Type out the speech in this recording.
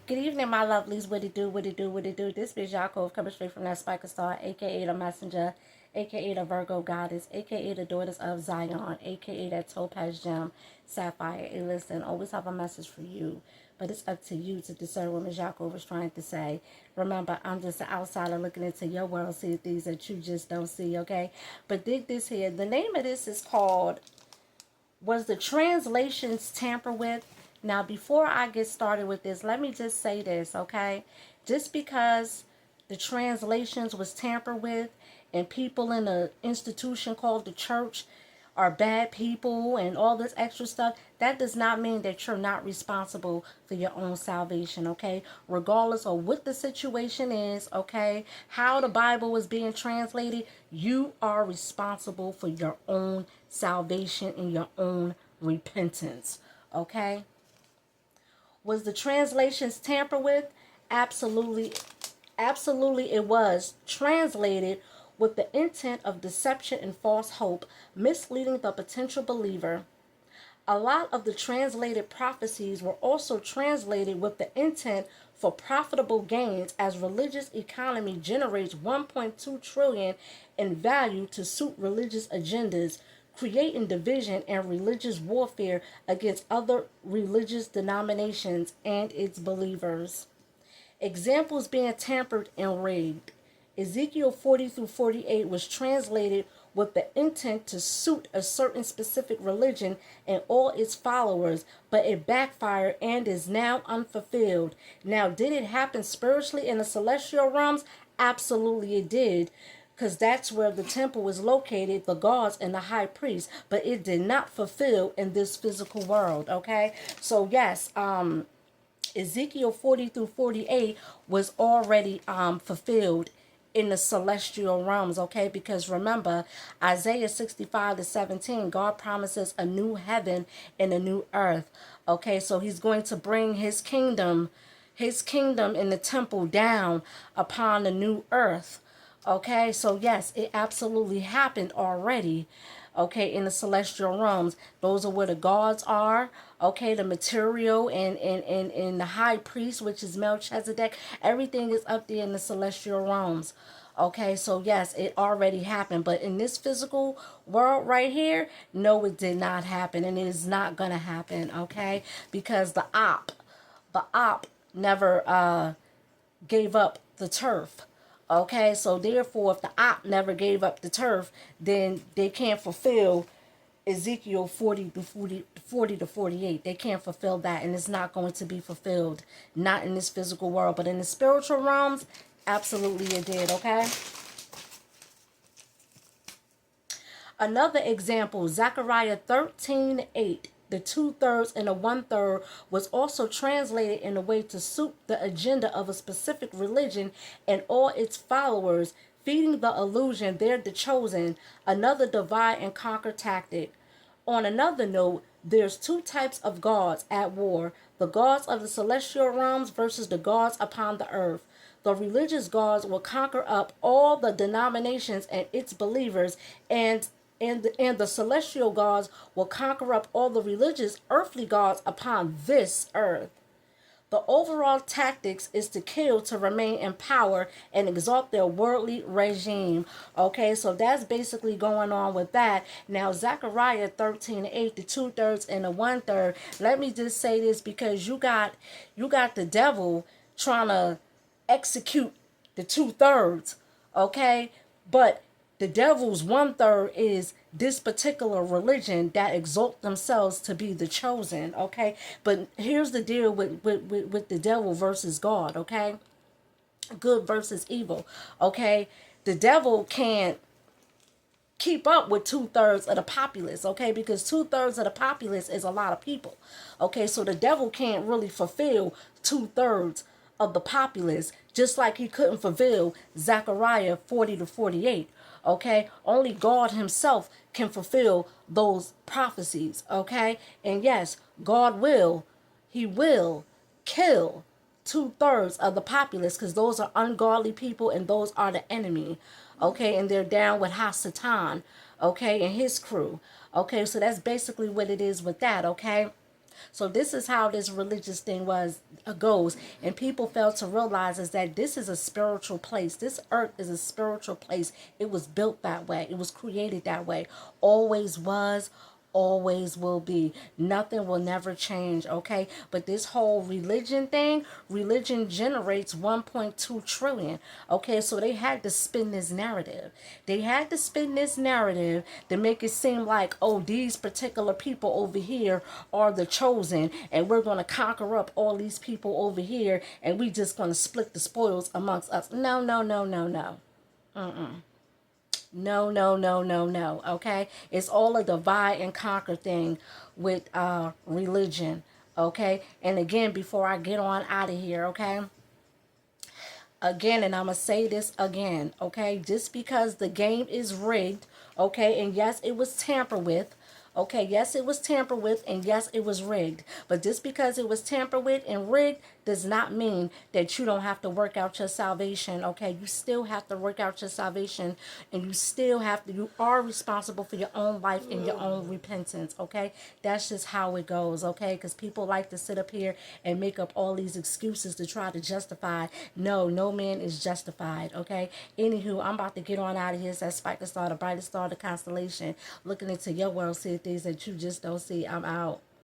Good evening, my lovelies. What it do, what it do, what it do. This is Yaakov coming straight from that Spiker Star, aka the Messenger, aka the Virgo Goddess, aka the Daughters of Zion, aka that Topaz Gem, Sapphire. Hey, listen, always have a message for you, but it's up to you to discern what Ms. Yaakov was trying to say. Remember, I'm just an outsider looking into your world, seeing things that you just don't see, okay? But dig this here. The name of this is called Was the Translations Tampered With? Now, before I get started with this, let me just say this, okay? Just because the translations was tampered with and people in the institution called the church are bad people and all this extra stuff, that does not mean that you're not responsible for your own salvation, okay? Regardless of what the situation is, okay, how the Bible is being translated, you are responsible for your own salvation and your own repentance, okay? Was the translations tampered with? Absolutely, absolutely it was translated with the intent of deception and false hope, misleading the potential believer. A lot of the translated prophecies were also translated with the intent for profitable gains as religious economy generates 1.2 trillion in value to suit religious agendas, creating division and religious warfare against other religious denominations and its believers. Examples being tampered and rigged. Ezekiel 40 through 48 was translated with the intent to suit a certain specific religion and all its followers, but it backfired and is now unfulfilled. Now, did it happen spiritually in the celestial realms? Absolutely it did, because that's where the temple was located, the gods and the high priest, but it did not fulfill in this physical world, okay? So yes, Ezekiel 40 through 48 was already fulfilled in the celestial realms, okay? Because remember, Isaiah 65 to 17, God promises a new heaven and a new earth, okay? So he's going to bring his kingdom in the temple down upon the new earth, okay? So yes, it absolutely happened already, okay, in the celestial realms. Those are where the gods are, okay, the material and the high priest, which is Melchizedek. Everything is up there in the celestial realms, okay? So yes, it already happened, but in this physical world right here, no, it did not happen, and it is not gonna happen, okay? Because the op never gave up the turf. Okay, so therefore, if the op never gave up the turf, then they can't fulfill Ezekiel 40 to 48. They can't fulfill that, and it's not going to be fulfilled. Not in this physical world, but in the spiritual realms, absolutely it did, okay? Another example, Zechariah 13:8. The 2/3 and the 1/3 was also translated in a way to suit the agenda of a specific religion and all its followers, feeding the illusion they're the chosen, another divide and conquer tactic. On another note, there's two types of gods at war: the gods of the celestial realms versus the gods upon the earth. The religious gods will conquer up all the denominations and its believers, and the celestial gods will conquer up all the religious earthly gods upon this earth. The overall tactics is to kill to remain in power and exalt their worldly regime. Okay, so that's basically going on with that. Now, Zechariah 13:8, the 2/3 and the 1/3. Let me just say this, because you got the devil trying to execute the 2/3. Okay, but the devil's 1/3 is this particular religion that exalt themselves to be the chosen, okay? But here's the deal with the devil versus God, okay? Good versus evil, okay? The devil can't keep up with 2/3 of the populace, okay? Because 2/3 of the populace is a lot of people, okay? So the devil can't really fulfill 2/3 of the populace, just like he couldn't fulfill Zechariah 40 to 48, okay? Only God himself can fulfill those prophecies, okay? And yes, he will kill 2/3 of the populace, because those are ungodly people and those are the enemy, okay? And they're down with Hasatan, okay, and his crew, okay? So that's basically what it is with that, okay? So this is how this religious thing goes, and people fail to realize is that this is a spiritual place. This earth is a spiritual place. It was built that way. It was created that way. Always was, always will be. Nothing will never change, okay? But this whole religion thing, religion generates 1.2 trillion, okay? So they had to spin this narrative. They had to spin this narrative to make it seem like, oh, these particular people over here are the chosen, and we're going to conquer up all these people over here, and we just going to split the spoils amongst us. No, no, no, no, no. No, no, no, no, no. Okay, it's all a divide and conquer thing with religion. Okay, and again, before I get on out of here, okay, again, and I'm gonna say this again, okay, just because the game is rigged, okay, and yes, it was tampered with. Okay, yes, it was tampered with, and yes, it was rigged. But just because it was tampered with and rigged does not mean that you don't have to work out your salvation. Okay, you still have to work out your salvation, and you still have to, you are responsible for your own life and your own repentance. Okay, that's just how it goes. Okay, because people like to sit up here and make up all these excuses to try to justify. No, no man is justified. Okay, anywho, I'm about to get on out of here. It's that Spiker Star, the brightest star of the constellation, looking into your world, see things that you just don't see. I'm out.